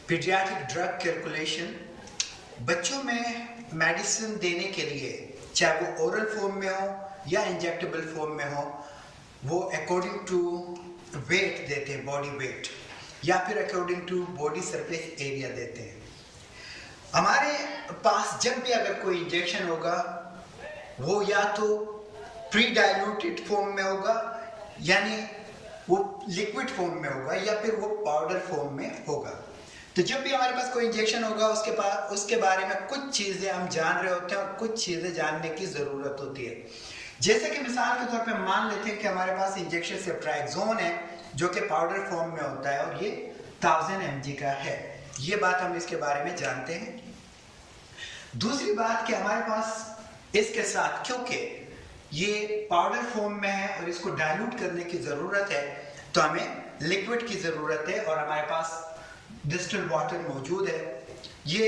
Paediatric drug calculation बच्चों में medicine देने के लिए, चाहे वो ओरल फॉर्म में हो या इंजेक्टेबल फॉर्म में हो, वो अकॉर्डिंग टू वेट देते हैं, बॉडी वेट, या फिर according to body surface area देते हैं। हमारे पास जब भी अगर कोई इंजेक्शन होगा वो या तो प्री डाइल्यूटेड फॉर्म में होगा, यानी वो लिक्विड फॉर्म में होगा, या फिर वो पाउडर फॉर्म में होगा। तो जब भी हमारे पास कोई इंजेक्शन होगा उसके बारे में कुछ चीज़ें हम जान रहे होते हैं और कुछ चीज़ें जानने की ज़रूरत होती है। जैसे कि मिसाल के तौर पे मान लेते हैं कि हमारे पास इंजेक्शन सेफ्ट्राक्सोन है जो कि पाउडर फॉर्म में होता है और ये 1000 mg का है। ये बात हम इसके बारे में जानते हैं। दूसरी बात कि हमारे पास इसके साथ, क्योंकि ये पाउडर फॉर्म में है और इसको डाइल्यूट करने की ज़रूरत है, तो हमें लिक्विड की ज़रूरत है और हमारे पास डिस्टिल वाटर मौजूद है। ये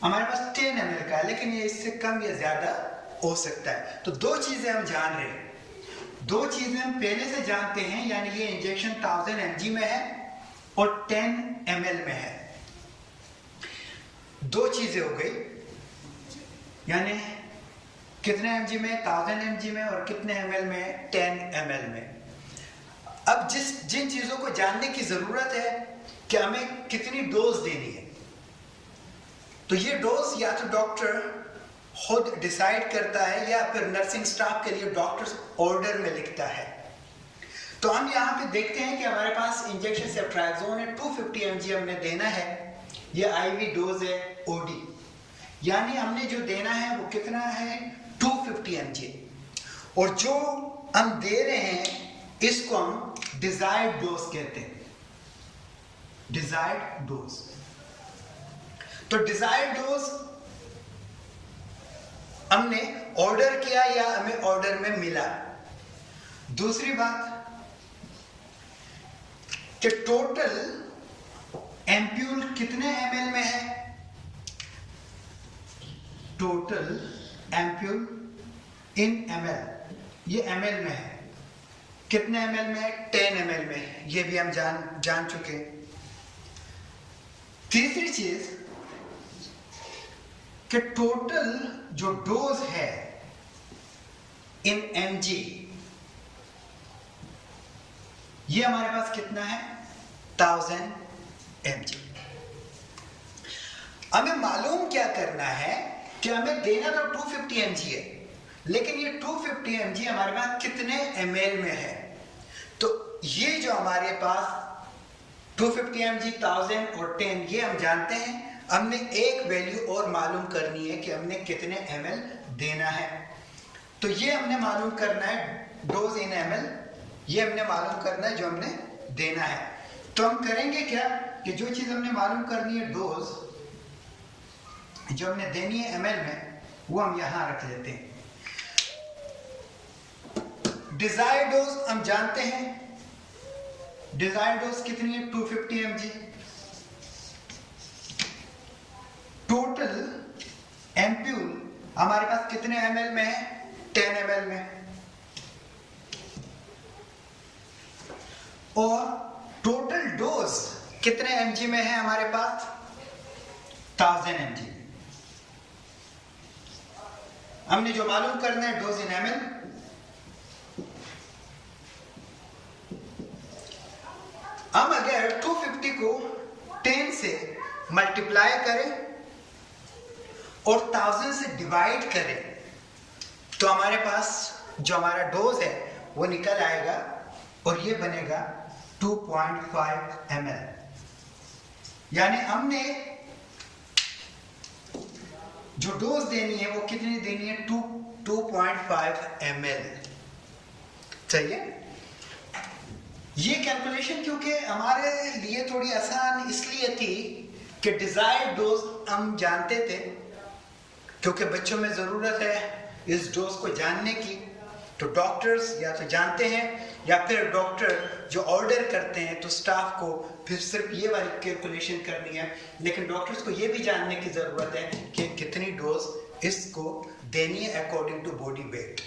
हमारे पास 10 ml का है, लेकिन ये इससे कम या ज़्यादा हो सकता है। तो दो चीज़ें हम जान रहे हैं, दो चीज़ें हम पहले से जानते हैं, यानी ये इंजेक्शन 1000 mg में है और 10 ml में है। दो चीज़ें हो गई, यानी कितने mg में, 1000 mg में, और कितने ml में, 10 ml में। अब जिन चीज़ों को जानने की ज़रूरत है कि हमें कितनी डोज देनी है, तो ये डोज या तो डॉक्टर खुद डिसाइड करता है या फिर नर्सिंग स्टाफ के लिए डॉक्टर ऑर्डर में लिखता है। तो हम यहाँ पे देखते हैं कि हमारे पास इंजेक्शन सेफ्ट्राक्सोन है, 250 mg हमने देना है। ये आईवी डोज है, ओडी, यानी हमने जो देना है वो कितना है, 250 mg। और जो हम दे रहे हैं इसको हम डिजायर्ड डोज कहते हैं, डिजायर्ड डोज। तो डिजायर्ड डोज हमने ऑर्डर किया या हमें ऑर्डर में मिला। दूसरी बात कि टोटल एम्प्यूल कितने ml में है, टोटल एम्प्यूल इन ml, ये ml में है। कितने ml में है, 10 ml में है। ये भी हम जान चुके हैं। तीसरी चीज कि टोटल जो डोज है इन mg, ये हमारे पास कितना है, 1000 mg। हमें मालूम क्या करना है कि हमें देना तो 250 mg है, लेकिन ये 250 mg हमारे पास कितने ml में है। तो ये जो हमारे पास 250 mg, 1000 और 10, ये हम जानते हैं। हमने एक वैल्यू और मालूम करनी है कि हमने कितने ml देना है। तो ये हमने मालूम करना है, डोज इन ml, ये हमने मालूम करना है जो हमने देना है। तो हम करेंगे क्या कि जो चीज हमने मालूम करनी है, डोज जो हमने देनी है ml में, वो हम यहां रख लेते हैं। डिजायर्ड डोज हम जानते हैं, डिजायर्ड डोज कितनी है, 250 mg। टोटल एम्प्यूल हमारे पास कितने ml में है, 10 ml में। और टोटल डोज कितने mg में है हमारे पास, 1000 mg। हमने जो मालूम करना है डोज इन ml, हम अगर 250 को 10 से मल्टीप्लाई करें और 1000 से डिवाइड करें, तो हमारे पास जो हमारा डोज है वो निकल आएगा और ये बनेगा 2.5 ml। यानी हमने जो डोज देनी है वो कितनी देनी है, 2.5 ml। सही है। ये कैलकुलेशन क्योंकि हमारे लिए थोड़ी आसान इसलिए थी कि डिजायर्ड डोज हम जानते थे, क्योंकि बच्चों में ज़रूरत है इस डोज को जानने की। तो डॉक्टर्स या तो जानते हैं या फिर डॉक्टर जो ऑर्डर करते हैं तो स्टाफ को फिर सिर्फ ये वाली कैलकुलेशन करनी है। लेकिन डॉक्टर्स को ये भी जानने की ज़रूरत है कि कितनी डोज इसको देनी है अकॉर्डिंग टू बॉडी वेट।